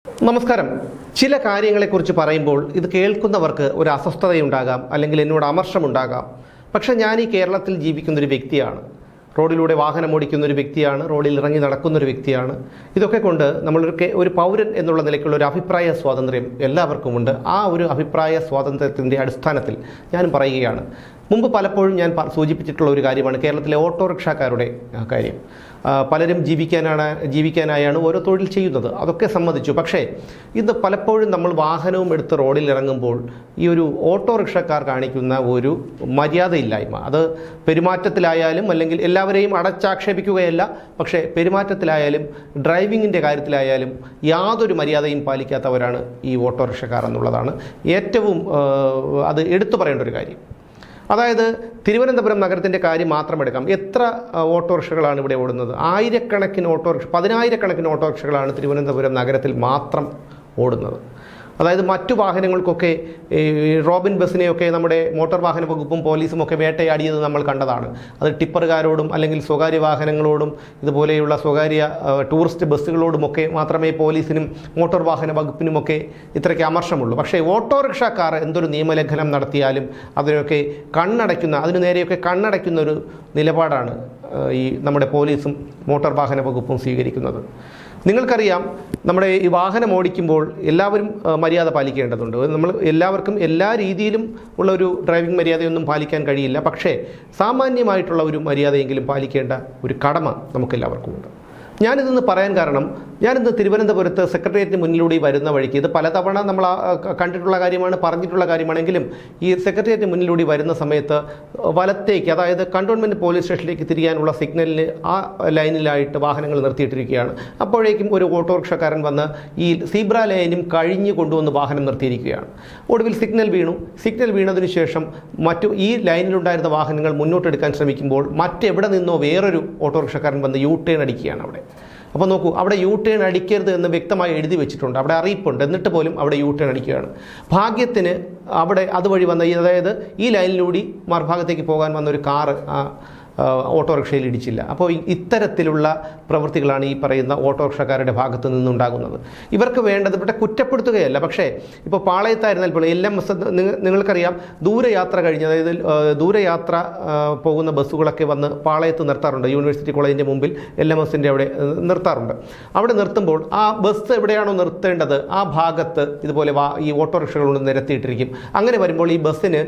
നമസ്കാരം. ചില കാര്യങ്ങളെക്കുറിച്ച് പറയുമ്പോൾ ഇത് കേൾക്കുന്നവർക്ക് ഒരു അസ്വസ്ഥതയുണ്ടാകാം, അല്ലെങ്കിൽ എന്നോട് അമർഷമുണ്ടാകാം. പക്ഷേ ഞാൻ ഈ കേരളത്തിൽ ജീവിക്കുന്നൊരു വ്യക്തിയാണ്, റോഡിലൂടെ വാഹനം ഓടിക്കുന്ന ഒരു വ്യക്തിയാണ്, റോഡിൽ ഇറങ്ങി നടക്കുന്നൊരു വ്യക്തിയാണ്. ഇതൊക്കെ കൊണ്ട് ഒരു പൗരൻ എന്നുള്ള നിലയ്ക്കുള്ള ഒരു അഭിപ്രായ സ്വാതന്ത്ര്യം എല്ലാവർക്കുമുണ്ട്. ആ ഒരു അഭിപ്രായ സ്വാതന്ത്ര്യത്തിൻ്റെ അടിസ്ഥാനത്തിൽ ഞാൻ പറയുകയാണ്. മുമ്പ് പലപ്പോഴും ഞാൻ സൂചിപ്പിച്ചിട്ടുള്ള ഒരു കാര്യമാണ് കേരളത്തിലെ ഓട്ടോറിക്ഷക്കാരുടെ കാര്യം. പലരും ജീവിക്കാനായാണ് ഓരോ തൊഴിൽ ചെയ്യുന്നത്, അതൊക്കെ സമ്മതിച്ചു. പക്ഷേ ഇന്ന് പലപ്പോഴും നമ്മൾ വാഹനവും എടുത്ത് റോഡിൽ ഇറങ്ങുമ്പോൾ ഈ ഒരു ഓട്ടോറിക്ഷക്കാർ കാണിക്കുന്ന ഒരു മര്യാദയില്ലായ്മ, അത് പെരുമാറ്റത്തിലായാലും, അല്ലെങ്കിൽ എല്ലാവരെയും അടച്ചാക്ഷേപിക്കുകയല്ല, പക്ഷേ പെരുമാറ്റത്തിലായാലും ഡ്രൈവിങ്ങിൻ്റെ കാര്യത്തിലായാലും യാതൊരു മര്യാദയും പാലിക്കാത്തവരാണ് ഈ ഓട്ടോറിക്ഷക്കാർ എന്നുള്ളതാണ് ഏറ്റവും അത് എടുത്തു പറയേണ്ട ഒരു കാര്യം. അതായത് തിരുവനന്തപുരം നഗരത്തിൻ്റെ കാര്യം മാത്രം എടുക്കാം. എത്ര ഓട്ടോറിക്ഷകളാണ് ഇവിടെ ഓടുന്നത്? പതിനായിരക്കണക്കിന് ഓട്ടോറിക്ഷകളാണ് തിരുവനന്തപുരം നഗരത്തിൽ മാത്രം ഓടുന്നത്. അതായത് മറ്റു വാഹനങ്ങൾക്കൊക്കെ റോബിൻ ബസ്സിനെയൊക്കെ നമ്മുടെ മോട്ടോർ വാഹന വകുപ്പും പോലീസും ഒക്കെ വേട്ടയാടിയത് നമ്മൾ കണ്ടതാണ്. അത് ടിപ്പറുകാരോടും അല്ലെങ്കിൽ സ്വകാര്യ വാഹനങ്ങളോടും ഇതുപോലെയുള്ള സ്വകാര്യ ടൂറിസ്റ്റ് ബസ്സുകളോടുമൊക്കെ മാത്രമേ പോലീസിനും മോട്ടോർ വാഹന വകുപ്പിനുമൊക്കെ ഇത്രയ്ക്ക് അമർഷമുള്ളൂ. പക്ഷേ ഓട്ടോറിക്ഷക്കാർ എന്തൊരു നിയമലംഘനം നടത്തിയാലും അതിനു നേരെയൊക്കെ കണ്ണടയ്ക്കുന്ന ഒരു നിലപാടാണ് ഈ നമ്മുടെ പോലീസും മോട്ടോർ വാഹന വകുപ്പും സ്വീകരിക്കുന്നത്. നിങ്ങൾക്കറിയാം, നമ്മുടെ ഈ വാഹനം ഓടിക്കുമ്പോൾ എല്ലാവരും മര്യാദ പാലിക്കേണ്ടതുണ്ട്. എല്ലാവർക്കും എല്ലാ രീതിയിലും ഉള്ള ഒരു ഡ്രൈവിംഗ് മര്യാദയൊന്നും പാലിക്കാൻ കഴിയില്ല. പക്ഷേ സാമാന്യമായിട്ടുള്ള ഒരു മര്യാദയെങ്കിലും പാലിക്കേണ്ട ഒരു കടമ നമുക്കെല്ലാവർക്കും ഉണ്ട്. ഞാനിതെന്ന് പറയാൻ കാരണം, ഞാനിന്ന് തിരുവനന്തപുരത്ത് സെക്രട്ടേറിയറ്റിന് മുന്നിലൂടെ വരുന്ന വഴിക്ക്, ഇത് പലതവണ നമ്മൾ കണ്ടിട്ടുള്ള കാര്യമാണ്, പറഞ്ഞിട്ടുള്ള കാര്യമാണെങ്കിലും, ഈ സെക്രട്ടേറിയറ്റിന് മുന്നിലൂടെ വരുന്ന സമയത്ത് വലത്തേക്ക്, അതായത് കണ്ടോൺമെൻറ്റ് പോലീസ് സ്റ്റേഷനിലേക്ക് തിരിയാനുള്ള സിഗ്നലിന് ആ ലൈനിലായിട്ട് വാഹനങ്ങൾ നിർത്തിയിട്ടിരിക്കുകയാണ്. അപ്പോഴേക്കും ഒരു ഓട്ടോറിക്ഷക്കാരൻ വന്ന് ഈ സീബ്ര ലൈനും കഴിഞ്ഞ് കൊണ്ടുവന്ന് വാഹനം നിർത്തിയിരിക്കുകയാണ്. ഒടുവിൽ സിഗ്നൽ വീണതിനു ശേഷം ഈ ലൈനിലുണ്ടായിരുന്ന വാഹനങ്ങൾ മുന്നോട്ടെടുക്കാൻ ശ്രമിക്കുമ്പോൾ മറ്റെവിടെ നിന്നോ വേറൊരു ഓട്ടോറിക്ഷക്കാരൻ വന്ന് യു ടേൺ അടിക്കുകയാണ് അവിടെ. അപ്പോൾ നോക്കൂ, അവിടെ യു ടേൺ അടിക്കരുത് എന്ന് വ്യക്തമായി എഴുതി വെച്ചിട്ടുണ്ട്, അവിടെ അറിയിപ്പുണ്ട്, എന്നിട്ട് പോലും അവിടെ യു ടേൺ അടിക്കുകയാണ്. ഭാഗ്യത്തിന് അവിടെ അതുവഴി വന്ന, അതായത് ഈ ലൈനിലൂടെ മറുഭാഗത്തേക്ക് പോകാൻ വന്ന ഒരു കാറ് ഓട്ടോറിക്ഷയിൽ ഇടിച്ചില്ല. അപ്പോൾ ഇത്തരത്തിലുള്ള പ്രവൃത്തികളാണ് ഈ പറയുന്ന ഓട്ടോറിക്ഷക്കാരുടെ ഭാഗത്തു നിന്നുണ്ടാകുന്നത്. ഇവർക്ക് വേണ്ടത് ഇവിടെ കുറ്റപ്പെടുത്തുകയല്ല, പക്ഷേ ഇപ്പോൾ പാളയത്തായിരുന്നാൽ പോലും LMS, നിങ്ങൾക്കറിയാം, ദൂരയാത്ര കഴിഞ്ഞ്, അതായത് ദൂരയാത്ര പോകുന്ന ബസ്സുകളൊക്കെ വന്ന് പാളയത്ത് നിർത്താറുണ്ട്. യൂണിവേഴ്സിറ്റി കോളേജിൻ്റെ മുമ്പിൽ LMSൻ്റെ അവിടെ നിർത്താറുണ്ട്. അവിടെ നിർത്തുമ്പോൾ ആ ബസ് എവിടെയാണോ നിർത്തേണ്ടത് ആ ഭാഗത്ത് ഇതുപോലെ ഈ ഓട്ടോറിക്ഷകൾ കൊണ്ട് നിരത്തിയിട്ടിരിക്കും. അങ്ങനെ വരുമ്പോൾ ഈ ബസ്സിന്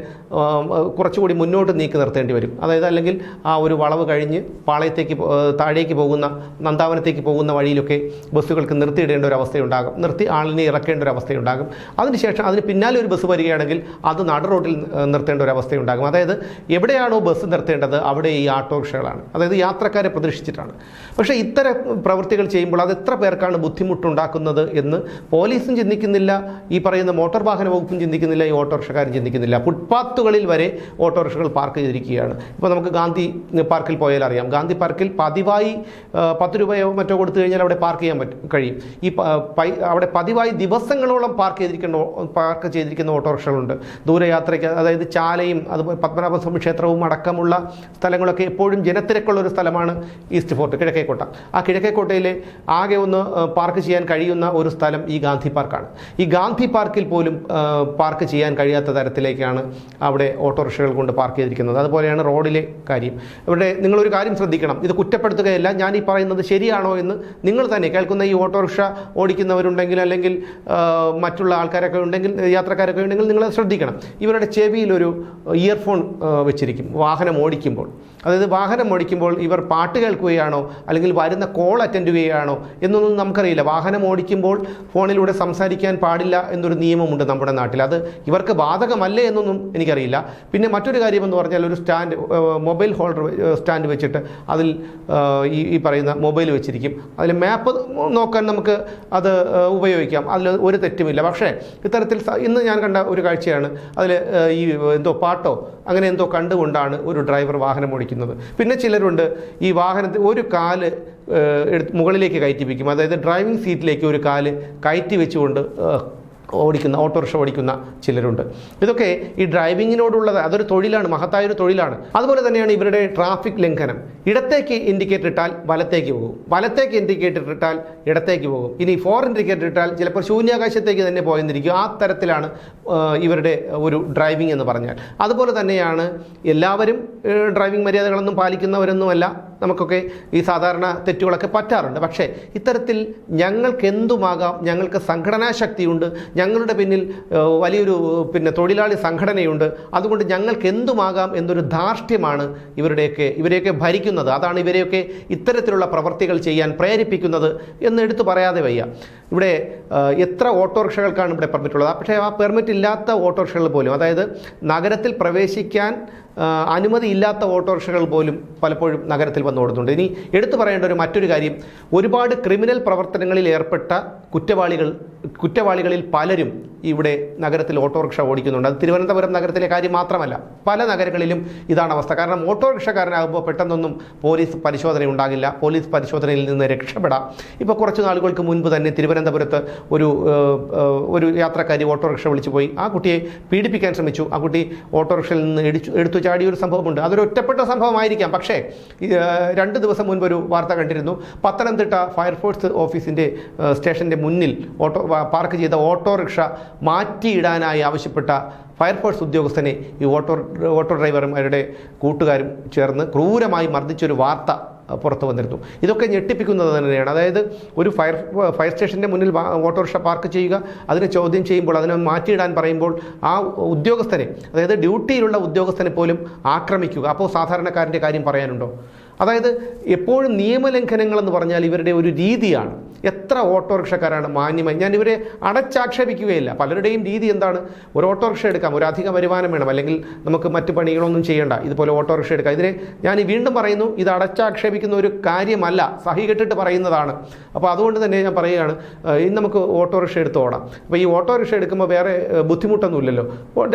കുറച്ചുകൂടി മുന്നോട്ട് നീക്കി നിർത്തേണ്ടി വരും. അതായത് അല്ലെങ്കിൽ ഒരു വളവ് കഴിഞ്ഞ് പാളയത്തേക്ക് താഴേക്ക് പോകുന്ന, നന്ദാവനത്തേക്ക് പോകുന്ന വഴിയിലൊക്കെ ബസ്സുകൾക്ക് നിർത്തിയിടേണ്ട ഒരു അവസ്ഥയുണ്ടാകും, നിർത്തി ആളിനെ ഇറക്കേണ്ട ഒരു അവസ്ഥയുണ്ടാകും. അതിനുശേഷം അതിന് പിന്നാലെ ഒരു ബസ് വരികയാണെങ്കിൽ അത് നട റോഡിൽ നിർത്തേണ്ട ഒരു അവസ്ഥയുണ്ടാകും. അതായത് എവിടെയാണോ ബസ് നിർത്തേണ്ടത് അവിടെ ഈ ഓട്ടോറിക്ഷകളാണ്, അതായത് യാത്രക്കാരെ പ്രതീക്ഷിച്ചിട്ടാണ്. പക്ഷേ ഇത്തരം പ്രവൃത്തികൾ ചെയ്യുമ്പോൾ അത് എത്ര പേർക്കാണ് ബുദ്ധിമുട്ടുണ്ടാക്കുന്നത് എന്ന് പോലീസും ചിന്തിക്കുന്നില്ല, ഈ പറയുന്ന മോട്ടോർ വാഹന വകുപ്പും ചിന്തിക്കുന്നില്ല, ഈ ഓട്ടോറിക്ഷക്കാരും ചിന്തിക്കുന്നില്ല. ഫുട്പാത്തുകളിൽ വരെ ഓട്ടോറിക്ഷകൾ പാർക്ക് ചെയ്തിരിക്കുകയാണ്. ഇപ്പോൾ നമുക്ക് ഗാന്ധി പാർക്കിൽ പോയാൽ അറിയാം, ഗാന്ധി പാർക്കിൽ പതിവായി 10 രൂപയോ മറ്റോ കൊടുത്തു കഴിഞ്ഞാൽ അവിടെ പാർക്ക് ചെയ്യാൻ കഴിയും. അവിടെ പതിവായി ദിവസങ്ങളോളം പാർക്ക് ചെയ്തിരിക്കുന്ന ഓട്ടോറിക്ഷകളുണ്ട്. ദൂരയാത്രയ്ക്ക്, അതായത് ചാലയും അതുപോലെ പത്മനാഭസ്വാമി ക്ഷേത്രവും അടക്കമുള്ള സ്ഥലങ്ങളൊക്കെ എപ്പോഴും ജനത്തിരക്കുള്ള ഒരു സ്ഥലമാണ് ഈസ്റ്റ് ഫോർട്ട്, കിഴക്കേക്കോട്ട. ആ കിഴക്കേക്കോട്ടയിലെ ആകെ ഒന്ന് പാർക്ക് ചെയ്യാൻ കഴിയുന്ന ഒരു സ്ഥലം ഈ ഗാന്ധി പാർക്കാണ്. ഈ ഗാന്ധി പാർക്കിൽ പോലും പാർക്ക് ചെയ്യാൻ കഴിയാത്ത തരത്തിലേക്കാണ് അവിടെ ഓട്ടോറിക്ഷകൾ കൊണ്ട് പാർക്ക് ചെയ്തിരിക്കുന്നത്. അതുപോലെയാണ് റോഡിലെ കാര്യം. ഇവിടെ നിങ്ങളൊരു കാര്യം ശ്രദ്ധിക്കണം, ഇത് കുറ്റപ്പെടുത്തുകയല്ല, ഞാൻ ഈ പറയുന്നത് ശരിയാണോ എന്ന് നിങ്ങൾ തന്നെ കേൾക്കുന്ന ഈ ഓട്ടോറിക്ഷ ഓടിക്കുന്നവരുണ്ടെങ്കിൽ, അല്ലെങ്കിൽ മറ്റുള്ള ആൾക്കാരൊക്കെ ഉണ്ടെങ്കിൽ, യാത്രക്കാരൊക്കെ ഉണ്ടെങ്കിൽ നിങ്ങൾ ശ്രദ്ധിക്കണം. ഇവരുടെ ചെവിയിൽ ഒരു ഇയർഫോൺ വെച്ചിരിക്കും വാഹനം ഓടിക്കുമ്പോൾ. അതായത് വാഹനം ഓടിക്കുമ്പോൾ ഇവർ പാട്ട് കേൾക്കുകയാണോ അല്ലെങ്കിൽ വരുന്ന കോൾ അറ്റൻഡ് ചെയ്യുകയാണോ എന്നൊന്നും നമുക്കറിയില്ല. വാഹനം ഓടിക്കുമ്പോൾ ഫോണിലൂടെ സംസാരിക്കാൻ പാടില്ല എന്നൊരു നിയമമുണ്ട് നമ്മുടെ നാട്ടിൽ. അത് ഇവർക്ക് ബാധകമല്ലേ എന്നൊന്നും എനിക്കറിയില്ല. പിന്നെ മറ്റൊരു കാര്യമെന്ന് പറഞ്ഞാൽ, ഒരു മൊബൈൽ ഹോൾഡർ സ്റ്റാൻഡ് വെച്ചിട്ട് അതിൽ ഈ പറയുന്ന മൊബൈൽ വെച്ചിരിക്കും. അതിൽ മാപ്പ് നോക്കാൻ നമുക്ക് അത് ഉപയോഗിക്കാം, അതിൽ ഒരു തെറ്റുമില്ല. പക്ഷേ ഇത്തരത്തിൽ ഇന്ന് ഞാൻ കണ്ട ഒരു കാഴ്ചയാണ്, അതിൽ ഈ എന്തോ പാട്ടോ അങ്ങനെ എന്തോ കണ്ടുകൊണ്ടാണ് ഒരു ഡ്രൈവർ വാഹനം ഓടിക്കുന്നത്. പിന്നെ ചിലരുണ്ട്, ഈ വാഹനത്തിൽ ഒരു കാല് മുകളിലേക്ക് കയറ്റി വയ്ക്കും, അതായത് ഡ്രൈവിംഗ് സീറ്റിലേക്ക് ഒരു കാല് കയറ്റി വെച്ചുകൊണ്ട് ഓട്ടോറിക്ഷ ഓടിക്കുന്ന ചിലരുണ്ട്. ഇതൊക്കെ ഈ ഡ്രൈവിങ്ങിനോടുള്ളത് അതൊരു തൊഴിലാണ്, മഹത്തായൊരു തൊഴിലാണ്. അതുപോലെ തന്നെയാണ് ഇവരുടെ ട്രാഫിക് ലംഘനം. ഇടത്തേക്ക് ഇൻഡിക്കേറ്റർ ഇട്ടാൽ വലത്തേക്ക് പോകും, വലത്തേക്ക് ഇൻഡിക്കേറ്റർ ഇട്ടാൽ ഇടത്തേക്ക് പോകും. ഇനി 4 ഇൻഡിക്കേറ്റർ ഇട്ടാൽ ചിലപ്പോൾ ശൂന്യാകാശത്തേക്ക് തന്നെ പോയെന്നിരിക്കും. ആ തരത്തിലാണ് ഇവരുടെ ഒരു ഡ്രൈവിംഗ് എന്ന് പറഞ്ഞാൽ. അതുപോലെ തന്നെയാണ് എല്ലാവരും ഡ്രൈവിംഗ് മര്യാദകളൊന്നും പാലിക്കുന്നവരൊന്നുമല്ല. നമുക്കൊക്കെ ഈ സാധാരണ തെറ്റുകളൊക്കെ പറ്റാറുണ്ട്. പക്ഷേ ഇത്തരത്തിൽ ഞങ്ങൾക്ക് എന്തുമാകാം, ഞങ്ങൾക്ക് സംഘടനാ ശക്തിയുണ്ട്, ഞങ്ങളുടെ പിന്നിൽ വലിയൊരു തൊഴിലാളി സംഘടനയുണ്ട്, അതുകൊണ്ട് ഞങ്ങൾക്ക് എന്തുമാകാം എന്നൊരു ധാർഷ്ട്യമാണ് ഇവരെയൊക്കെ ഭരിക്കുന്നത്. അതാണ് ഇവരെയൊക്കെ ഇത്തരത്തിലുള്ള പ്രവർത്തികൾ ചെയ്യാൻ പ്രേരിപ്പിക്കുന്നത് എന്ന് എടുത്തു പറയാതെ വയ്യ. ഇവിടെ എത്ര ഓട്ടോറിക്ഷകൾക്കാണ് ഇവിടെ പെർമിറ്റുള്ളത്? പക്ഷേ ആ പെർമിറ്റ് ഇല്ലാത്ത ഓട്ടോറിക്ഷകൾ പോലും, അതായത് നഗരത്തിൽ പ്രവേശിക്കാൻ അനുമതിയില്ലാത്ത ഓട്ടോറിക്ഷകൾ പോലും പലപ്പോഴും നഗരത്തിൽ വന്ന് ഓടുന്നുണ്ട്. ഇനി എടുത്തു പറയേണ്ട മറ്റൊരു കാര്യം, ഒരുപാട് ക്രിമിനൽ പ്രവർത്തനങ്ങളിൽ ഏർപ്പെട്ട കുറ്റവാളികളിൽ പലരും ഇവിടെ നഗരത്തിൽ ഓട്ടോറിക്ഷ ഓടിക്കുന്നുണ്ട്. അത് തിരുവനന്തപുരം നഗരത്തിലെ കാര്യം മാത്രമല്ല, പല നഗരങ്ങളിലും ഇതാണ് അവസ്ഥ. കാരണം ഓട്ടോറിക്ഷക്കാരനാകുമ്പോൾ പെട്ടെന്നൊന്നും പോലീസ് പരിശോധന ഉണ്ടാകില്ല, പോലീസ് പരിശോധനയിൽ നിന്ന് രക്ഷപ്പെടാം. ഇപ്പോൾ കുറച്ച് നാളുകൾക്ക് മുൻപ് തന്നെ തിരുവനന്തപുരത്ത് ഒരു യാത്രക്കാരി ഓട്ടോറിക്ഷ വിളിച്ചു പോയി. ആ കുട്ടിയെ പീഡിപ്പിക്കാൻ ശ്രമിച്ചു. ആ കുട്ടി ഓട്ടോറിക്ഷയിൽ നിന്ന് എടുത്തു ചാടിയൊരു സംഭവമുണ്ട്. അതൊരു ഒറ്റപ്പെട്ട സംഭവമായിരിക്കാം. പക്ഷേ 2 ദിവസം മുൻപ് ഒരു വാർത്ത കണ്ടിരുന്നു. പത്തനംതിട്ട ഫയർഫോഴ്സ് ഓഫീസിൻ്റെ സ്റ്റേഷൻ്റെ മുന്നിൽ പാർക്ക് ചെയ്ത ഓട്ടോറിക്ഷ മാറ്റിയിടാനായി ആവശ്യപ്പെട്ട ഫയർഫോഴ്സ് ഉദ്യോഗസ്ഥനെ ഈ ഓട്ടോ ഡ്രൈവറും അവരുടെ കൂട്ടുകാരും ചേർന്ന് ക്രൂരമായി മർദ്ദിച്ചൊരു വാർത്ത പുറത്തു വന്നിരുന്നു. ഇതൊക്കെ ഞെട്ടിപ്പിക്കുന്നത് തന്നെയാണ്. അതായത് ഒരു ഫയർ സ്റ്റേഷൻ്റെ മുന്നിൽ ഓട്ടോറിക്ഷ പാർക്ക് ചെയ്യുക, അതിനെ ചോദ്യം ചെയ്യുമ്പോൾ, അതിനെ മാറ്റിയിടാൻ പറയുമ്പോൾ ആ ഉദ്യോഗസ്ഥനെ, അതായത് ഡ്യൂട്ടിയിലുള്ള ഉദ്യോഗസ്ഥനെ പോലും ആക്രമിക്കുക. അപ്പോൾ സാധാരണക്കാരൻ്റെ കാര്യം പറയാനുണ്ടോ? അതായത് എപ്പോഴും നിയമലംഘനങ്ങളെന്ന് പറഞ്ഞാൽ ഇവരുടെ ഒരു രീതിയാണ്. എത്ര ഓട്ടോറിക്ഷക്കാരാണ് മാന്യമായി, ഞാൻ ഇവരെ അടച്ചാക്ഷേപിക്കുകയില്ല. പലരുടെയും രീതി എന്താണ്? ഒരു ഓട്ടോറിക്ഷ എടുക്കാം, ഒരു അധിക വരുമാനം വേണം, അല്ലെങ്കിൽ നമുക്ക് മറ്റ് പണികളൊന്നും ചെയ്യേണ്ട, ഇതുപോലെ ഓട്ടോറിക്ഷ എടുക്കാം. ഇതിനെ ഞാൻ വീണ്ടും പറയുന്നു, ഇത് അടച്ചാക്ഷേപിക്കുന്ന ഒരു കാര്യമല്ല, സഹി കെട്ടിട്ട് പറയുന്നതാണ്. അപ്പോൾ അതുകൊണ്ട് തന്നെ ഞാൻ പറയുകയാണ്, ഇന്ന് നമുക്ക് ഓട്ടോറിക്ഷ എടുത്ത് ഓടാം. അപ്പോൾ ഈ ഓട്ടോറിക്ഷ എടുക്കുമ്പോൾ വേറെ ബുദ്ധിമുട്ടൊന്നുമില്ലല്ലോ.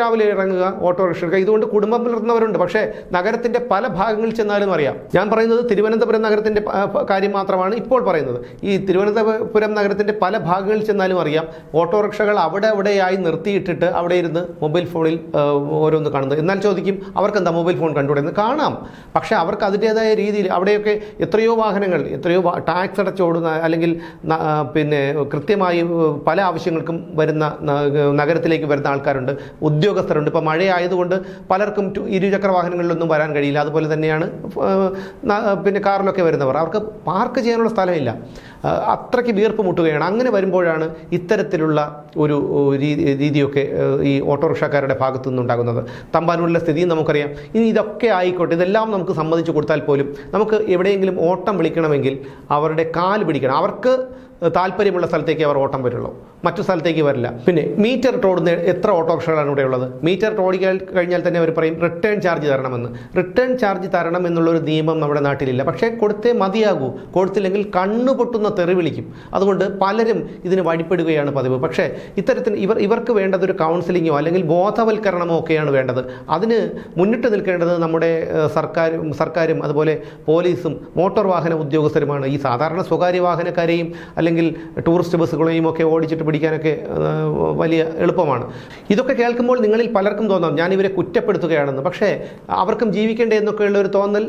രാവിലെ ഇറങ്ങുക, ഓട്ടോറിക്ഷ എടുക്കുക. ഇതുകൊണ്ട് കുടുംബം പുലർത്തുന്നവരുണ്ട്. പക്ഷേ നഗരത്തിൻ്റെ പല ഭാഗങ്ങളിൽ ചെന്നാലും അറിയാം. ഞാൻ പറയുന്നത് തിരുവനന്തപുരം നഗരത്തിൻ്റെ കാര്യം മാത്രമാണ് ഇപ്പോൾ പറയുന്നത്. ഈ തിരുവനന്തപുരം നഗരത്തിൻ്റെ പല ഭാഗങ്ങളിൽ ചെന്നാലും അറിയാം, ഓട്ടോറിക്ഷകൾ അവിടെയായി നിർത്തിയിട്ടിട്ട് അവിടെ ഇരുന്ന് മൊബൈൽ ഫോണിൽ ഓരോന്ന് കാണുന്നത്. എന്നാൽ ചോദിക്കും, അവർക്ക് എന്താ മൊബൈൽ ഫോൺ കണ്ടുകൂടെന്ന്? കാണാം. പക്ഷേ അവർക്ക് അതിൻ്റേതായ രീതിയിൽ അവിടെയൊക്കെ എത്രയോ വാഹനങ്ങൾ, എത്രയോ ടാക്സ് അടച്ചോടുന്ന, അല്ലെങ്കിൽ കൃത്യമായി പല ആവശ്യങ്ങൾക്കും വരുന്ന നഗരത്തിലേക്ക് വരുന്ന ആൾക്കാരുണ്ട്, ഉദ്യോഗസ്ഥരുണ്ട്. ഇപ്പോൾ മഴയായതുകൊണ്ട് പലർക്കും ഇരുചക്ര വാഹനങ്ങളിലൊന്നും വരാൻ കഴിയില്ല. അതുപോലെ തന്നെയാണ് കാറിലൊക്കെ വരുന്നവർ, അവർക്ക് പാർക്ക് ചെയ്യാനുള്ള സ്ഥലമില്ല. അത്രയ്ക്ക് വീർപ്പ് മുട്ടുകയാണ്. അങ്ങനെ വരുമ്പോഴാണ് ഇത്തരത്തിലുള്ള ഒരു രീതിയൊക്കെ ഈ ഓട്ടോറിക്ഷക്കാരുടെ ഭാഗത്തു നിന്നുണ്ടാകുന്നത്. തമ്പാനൂരിലെ സ്ഥിതിയും നമുക്കറിയാം. ഇനി ഇതൊക്കെ ആയിക്കോട്ടെ, ഇതെല്ലാം നമുക്ക് സമ്മതിച്ചു കൊടുത്താൽ പോലും നമുക്ക് എവിടെയെങ്കിലും ഓട്ടം വിളിക്കണമെങ്കിൽ അവരുടെ കാല് പിടിക്കണം. അവർക്ക് താല്പര്യമുള്ള സ്ഥലത്തേക്ക് അവർ ഓട്ടം വരുള്ളൂ, മറ്റു സ്ഥലത്തേക്ക് വരില്ല. പിന്നെ മീറ്റർ ഓടുന്ന എത്ര ഓട്ടോറിക്ഷകളാണ് ഇവിടെ ഉള്ളത്? മീറ്റർ ഓടി കഴിഞ്ഞാൽ തന്നെ അവർ പറയും റിട്ടേൺ ചാർജ് തരണമെന്ന്. റിട്ടേൺ ചാർജ് തരണം എന്നുള്ളൊരു നിയമം നമ്മുടെ നാട്ടിലില്ല. പക്ഷേ കൊടുത്തേ മതിയാകൂ. കൊടുത്തില്ലെങ്കിൽ കണ്ണു പൊട്ടുന്ന തെറി വിളിക്കും. അതുകൊണ്ട് പലരും ഇതിന് വഴിപ്പെടുകയാണ് പതിവ്. പക്ഷേ ഇത്തരത്തിൽ ഇവർക്ക് വേണ്ടതൊരു കൗൺസിലിങ്ങോ അല്ലെങ്കിൽ ബോധവൽക്കരണമോ ഒക്കെയാണ് വേണ്ടത്. അതിന് മുന്നിട്ട് നിൽക്കേണ്ടത് നമ്മുടെ സർക്കാരും അതുപോലെ പോലീസും മോട്ടോർ വാഹന ഉദ്യോഗസ്ഥരുമാണ്. ഈ സാധാരണ സ്വകാര്യ വാഹനക്കാരെയും അല്ലെങ്കിൽ ടൂറിസ്റ്റ് ബസ്സുകളെയും ഒക്കെ ഓടിച്ചിട്ട് പിടിക്കാനൊക്കെ വലിയ എളുപ്പമാണ്. ഇതൊക്കെ കേൾക്കുമ്പോൾ നിങ്ങളിൽ പലർക്കും തോന്നാം ഞാൻ ഇവരെ കുറ്റപ്പെടുത്തുകയാണെന്ന്. പക്ഷേ അവർക്കും ജീവിക്കേണ്ടേ എന്നൊക്കെയുള്ള ഒരു തോന്നൽ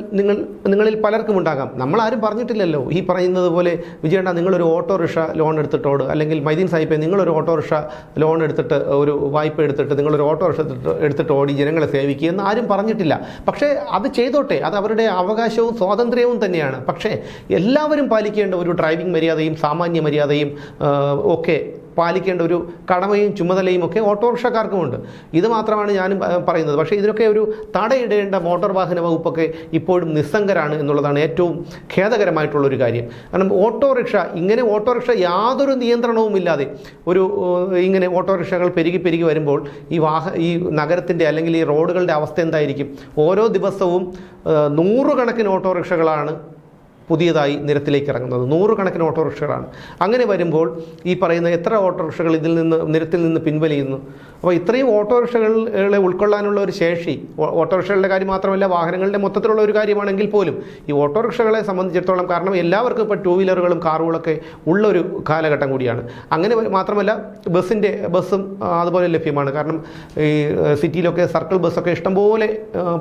നിങ്ങളിൽ പലർക്കും ഉണ്ടാകാം. നമ്മളാരും പറഞ്ഞിട്ടില്ലല്ലോ ഈ പറയുന്നത് പോലെ വിജയേണ്ട നിങ്ങളൊരു ഓട്ടോറിക്ഷ ലോൺ എടുത്തിട്ടോട്, അല്ലെങ്കിൽ മൈദീൻ സാഹിബെ നിങ്ങളൊരു ഓട്ടോറിക്ഷ ലോൺ എടുത്തിട്ട്, ഒരു വായ്പ എടുത്തിട്ട് നിങ്ങളൊരു ഓട്ടോറിക്ഷ എടുത്തിട്ട് ഓടി ജനങ്ങളെ സേവിക്കുക എന്ന് ആരും പറഞ്ഞിട്ടില്ല. പക്ഷേ അത് ചെയ്തോട്ടെ, അത് അവരുടെ അവകാശവും സ്വാതന്ത്ര്യവും തന്നെയാണ്. പക്ഷേ എല്ലാവരും പാലിക്കേണ്ട ഒരു ഡ്രൈവിംഗ് മര്യാദയും സാമാന്യ മര്യാദയും ഒക്കെ പാലിക്കേണ്ട ഒരു കടമയും ചുമതലയും ഒക്കെ ഓട്ടോറിക്ഷക്കാർക്കുമുണ്ട്. ഇത് മാത്രമാണ് ഞാനും പറയുന്നത്. പക്ഷേ ഇതിനൊക്കെ ഒരു തടയിടേണ്ട മോട്ടോർ വാഹന വകുപ്പൊക്കെ ഇപ്പോഴും നിസ്സംഗരാണ് എന്നുള്ളതാണ് ഏറ്റവും ഖേദകരമായിട്ടുള്ളൊരു കാര്യം. കാരണം ഓട്ടോറിക്ഷ യാതൊരു നിയന്ത്രണവുമില്ലാതെ ഇങ്ങനെ ഓട്ടോറിക്ഷകൾ പെരുകി വരുമ്പോൾ ഈ നഗരത്തിൻ്റെ അല്ലെങ്കിൽ ഈ റോഡുകളുടെ അവസ്ഥ എന്തായിരിക്കും? ഓരോ ദിവസവും 100 കണക്കിന് ഓട്ടോറിക്ഷകളാണ് പുതിയതായി നിരത്തിലേക്ക് ഇറങ്ങുന്നത്. 100 കണക്കിന് ഓട്ടോറിക്ഷകളാണ്. അങ്ങനെ വരുമ്പോൾ ഈ പറയുന്ന എത്ര ഓട്ടോറിക്ഷകൾ നിരത്തിൽ നിന്ന് പിൻവലിയുന്നു? അപ്പോൾ ഇത്രയും ഓട്ടോറിക്ഷകളെ ഉൾക്കൊള്ളാനുള്ള ഒരു ശേഷി, ഓട്ടോറിക്ഷകളുടെ കാര്യം മാത്രമല്ല വാഹനങ്ങളുടെ മൊത്തത്തിലുള്ള ഒരു കാര്യമാണെങ്കിൽ പോലും ഈ ഓട്ടോറിക്ഷകളെ സംബന്ധിച്ചിടത്തോളം, കാരണം എല്ലാവർക്കും ഇപ്പോൾ 2 വീലറുകളും കാറുകളൊക്കെ ഉള്ളൊരു കാലഘട്ടം കൂടിയാണ്. അങ്ങനെ മാത്രമല്ല ബസ്സും അതുപോലെ ലഭ്യമാണ്. കാരണം ഈ സിറ്റിയിലൊക്കെ സർക്കിൾ ബസ്സൊക്കെ ഇഷ്ടംപോലെ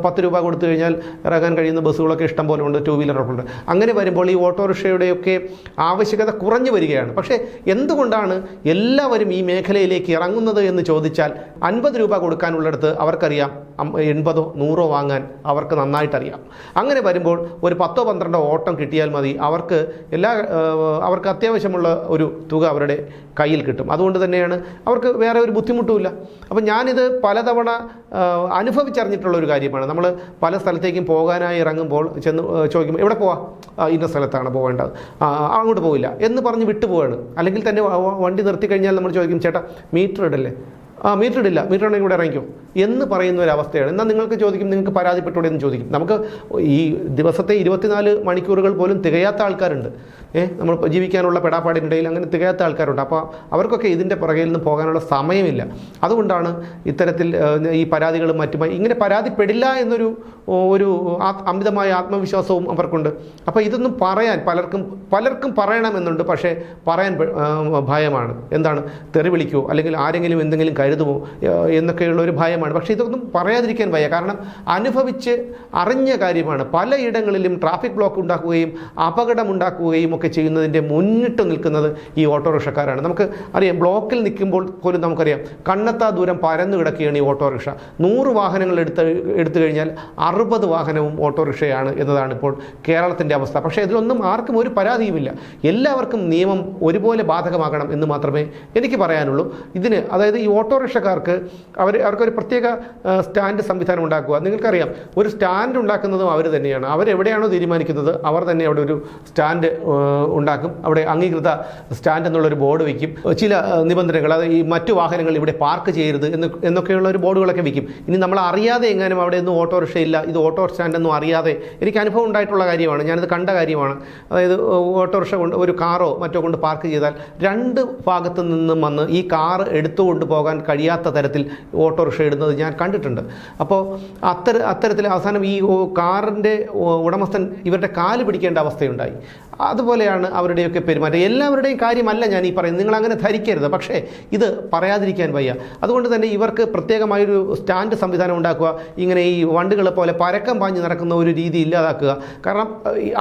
10 രൂപ കൊടുത്തു കഴിഞ്ഞാൽ ഇറങ്ങാൻ കഴിയുന്ന ബസ്സുകളൊക്കെ ഇഷ്ടംപോലെ ഉണ്ട്, 2 വീലറൊക്കെ ഉണ്ട്. അങ്ങനെ വരുമ്പോൾ ഈ ഓട്ടോറിക്ഷയുടെയൊക്കെ ആവശ്യകത കുറഞ്ഞു വരികയാണ്. പക്ഷേ എന്തുകൊണ്ടാണ് എല്ലാവരും ഈ മേഖലയിലേക്ക് ഇറങ്ങുന്നത് എന്ന് ചോദിച്ചാൽ 50 രൂപ കൊടുക്കാനുള്ളിടത്ത് അവർക്കറിയാം 80 100 വാങ്ങാൻ അവർക്ക് നന്നായിട്ടറിയാം. അങ്ങനെ വരുമ്പോൾ ഒരു 10-12 ഓട്ടം കിട്ടിയാൽ മതി, അവർക്ക് അത്യാവശ്യമുള്ള ഒരു തുക അവരുടെ കയ്യിൽ കിട്ടും. അതുകൊണ്ട് തന്നെയാണ് അവർക്ക് വേറെ ഒരു ബുദ്ധിമുട്ടുമില്ല. അപ്പം ഞാനിത് പലതവണ അനുഭവിച്ചറിഞ്ഞിട്ടുള്ള ഒരു കാര്യമാണ്. നമ്മൾ പല സ്ഥലത്തേക്കും പോകാനായി ഇറങ്ങുമ്പോൾ ചെന്ന് ചോദിക്കുമ്പോൾ എവിടെ പോവാം? ഇന്ന സ്ഥലത്താണ് പോകേണ്ടത്, അങ്ങോട്ട് പോവില്ല എന്ന് പറഞ്ഞ് വിട്ടുപോവാണ്. അല്ലെങ്കിൽ തന്നെ വണ്ടി നിർത്തി കഴിഞ്ഞാൽ നമ്മൾ ചോദിക്കും, ചേട്ടാ മീറ്റർ ഇടല്ലേ? മീറ്റർ ഇടില്ല, മീറ്റർ ഉണ്ടെങ്കിൽ ഇവിടെ ഇറങ്ങിക്കോ എന്ന് പറയുന്ന ഒരു അവസ്ഥയാണ്. എന്നാൽ നിങ്ങൾക്ക് ചോദിക്കും, നിങ്ങൾക്ക് പരാതിപ്പെട്ടൂടെ എന്ന് ചോദിക്കും. നമുക്ക് ഈ ദിവസത്തെ 24 മണിക്കൂറുകൾ പോലും തികയാത്ത ആൾക്കാരുണ്ട്. നമ്മൾ ജീവിക്കാനുള്ള പെടാപ്പാടിനിടയിൽ അങ്ങനെ തികയാത്ത ആൾക്കാരുണ്ട്. അപ്പോൾ അവർക്കൊക്കെ ഇതിൻ്റെ പുറകിൽ നിന്ന് പോകാനുള്ള സമയമില്ല. അതുകൊണ്ടാണ് ഇത്തരത്തിൽ ഈ പരാതികളും മറ്റുമായി ഇങ്ങനെ പരാതിപ്പെടില്ല എന്നൊരു അമിതമായ ആത്മവിശ്വാസവും അവർക്കുണ്ട്. അപ്പോൾ ഇതൊന്നും പറയാൻ പലർക്കും പറയണമെന്നുണ്ട്. പക്ഷേ പറയാൻ ഭയമാണ്. എന്താണ്, തെറി വിളിക്കുമോ അല്ലെങ്കിൽ ആരെങ്കിലും എന്തെങ്കിലും കരുതുമോ എന്നൊക്കെയുള്ള ഒരു ഭയമാണ്. പക്ഷേ ഇതൊന്നും പറയാതിരിക്കാൻ വയ്യ. കാരണം അനുഭവിച്ച് അറിഞ്ഞ കാര്യമാണ്. പലയിടങ്ങളിലും ട്രാഫിക് ബ്ലോക്ക് ഉണ്ടാക്കുകയും അപകടമുണ്ടാക്കുകയും ഒക്കെ ചെയ്യുന്നതിൻ്റെ മുന്നിട്ട് നിൽക്കുന്നത് ഈ ഓട്ടോറിക്ഷക്കാരാണ്. നമുക്ക് അറിയാം, ബ്ലോക്കിൽ നിൽക്കുമ്പോൾ പോലും നമുക്കറിയാം കണ്ണെത്താ ദൂരം പരന്നു കിടക്കുകയാണ് ഈ ഓട്ടോറിക്ഷ. 100 വാഹനങ്ങൾ എടുത്തു കഴിഞ്ഞാൽ 60 വാഹനവും ഓട്ടോറിക്ഷയാണ് എന്നതാണ് ഇപ്പോൾ കേരളത്തിൻ്റെ അവസ്ഥ. പക്ഷേ ഇതിലൊന്നും ആർക്കും ഒരു പരാതിയുമില്ല. എല്ലാവർക്കും നിയമം ഒരുപോലെ ബാധകമാകണം എന്ന് മാത്രമേ എനിക്ക് പറയാനുള്ളൂ. അതായത് ഈ ഓട്ടോറിക്ഷക്കാർക്ക് അവർക്കൊരു പ്രത്യേക സ്റ്റാൻഡ് സംവിധാനം ഉണ്ടാക്കുക. നിങ്ങൾക്കറിയാം, ഒരു സ്റ്റാൻഡ് ഉണ്ടാക്കുന്നതും അവർ തന്നെയാണ്. അവരെവിടെയാണോ തീരുമാനിക്കുന്നത് അവർ തന്നെ അവിടെ ഒരു സ്റ്റാൻഡ് ഉണ്ടാക്കും. അവിടെ അംഗീകൃത സ്റ്റാൻഡ് എന്നുള്ളൊരു ബോർഡ് വയ്ക്കും. ചില നിബന്ധനകൾ, അത് ഈ മറ്റു വാഹനങ്ങൾ ഇവിടെ പാർക്ക് ചെയ്യരുത് എന്നൊക്കെയുള്ള ഒരു ബോർഡുകളൊക്കെ വയ്ക്കും. ഇനി നമ്മൾ അറിയാതെ എങ്ങാനും അവിടെ ഒന്നും ഓട്ടോറിക്ഷ ഇല്ല, ഇത് ഓട്ടോ സ്റ്റാൻഡൊന്നും അറിയാതെ, എനിക്ക് അനുഭവം ഉണ്ടായിട്ടുള്ള കാര്യമാണ്, ഞാനിത് കണ്ട കാര്യമാണ്. അതായത് ഓട്ടോറിക്ഷ കൊണ്ട് ഒരു കാറോ മറ്റോ കൊണ്ട് പാർക്ക് ചെയ്താൽ 2 ഭാഗത്തു നിന്നും വന്ന് ഈ കാർ എടുത്തുകൊണ്ട് പോകാൻ കഴിയാത്ത തരത്തിൽ ഓട്ടോറിക്ഷ ഇടുന്നത് ഞാൻ കണ്ടിട്ടുണ്ട്. അപ്പോൾ അത്തരത്തിൽ അവസാനം ഈ കാറിൻ്റെ ഉടമസ്ഥൻ ഇവരുടെ കാല് പിടിക്കേണ്ട അവസ്ഥയുണ്ടായി. അതുപോലെയാണ് അവരുടെയൊക്കെ പെരുമാറ്റം. എല്ലാവരുടെയും കാര്യമല്ല ഞാൻ ഈ പറയുന്നത്, നിങ്ങൾ അങ്ങനെ ധരിക്കരുത്. പക്ഷേ ഇത് പറയാതിരിക്കാൻ വയ്യ. അതുകൊണ്ട് തന്നെ ഇവർക്ക് പ്രത്യേകമായൊരു സ്റ്റാൻഡ് സംവിധാനം ഉണ്ടാക്കുക. ഇങ്ങനെ ഈ വണ്ടികളെ പോലെ പരക്കം പാഞ്ഞ് നടക്കുന്ന ഒരു രീതി ഇല്ലാതാക്കുക. കാരണം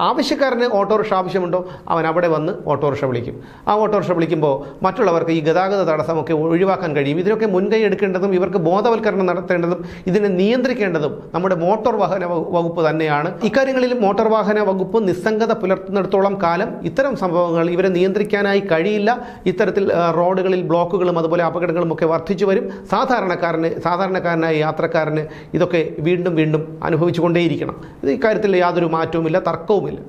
ആവശ്യക്കാരന് ഓട്ടോറിക്ഷ ആവശ്യമുണ്ടോ, അവൻ അവിടെ വന്ന് ഓട്ടോറിക്ഷ വിളിക്കും. ആ ഓട്ടോറിക്ഷ വിളിക്കുമ്പോൾ മറ്റുള്ളവർക്ക് ഈ ഗതാഗത തടസ്സമൊക്കെ ഒഴിവാക്കാൻ കഴിയും. ഇതിനൊക്കെ മുൻകൈ എടുക്കേണ്ടതും ഇവർക്ക് ബോധവൽക്കരണം നടത്തേണ്ടതും ഇതിനെ നിയന്ത്രിക്കേണ്ടതും നമ്മുടെ മോട്ടോർ വാഹന വകുപ്പ് തന്നെയാണ്. ഇക്കാര്യങ്ങളിൽ മോട്ടോർ വാഹന വകുപ്പ് നിസ്സംഗത പുലർത്തുന്നിടത്തോളം കാലം ഇത്തരം സംഭവങ്ങൾ ഇവരെ നിയന്ത്രിക്കാനായി കഴിയില്ല. ഇത്തരത്തിൽ റോഡുകളിൽ ബ്ലോക്കുകളും അതുപോലെ അപകടങ്ങളും ഒക്കെ വർദ്ധിച്ചു വരും. സാധാരണക്കാരനായ യാത്രക്കാരന് ഇതൊക്കെ വീണ്ടും അനുഭവിച്ചു കൊണ്ടേയിരിക്കണം. ഇക്കാര്യത്തിൽ യാതൊരു മാറ്റവുമില്ല, തർക്കവുമില്ല.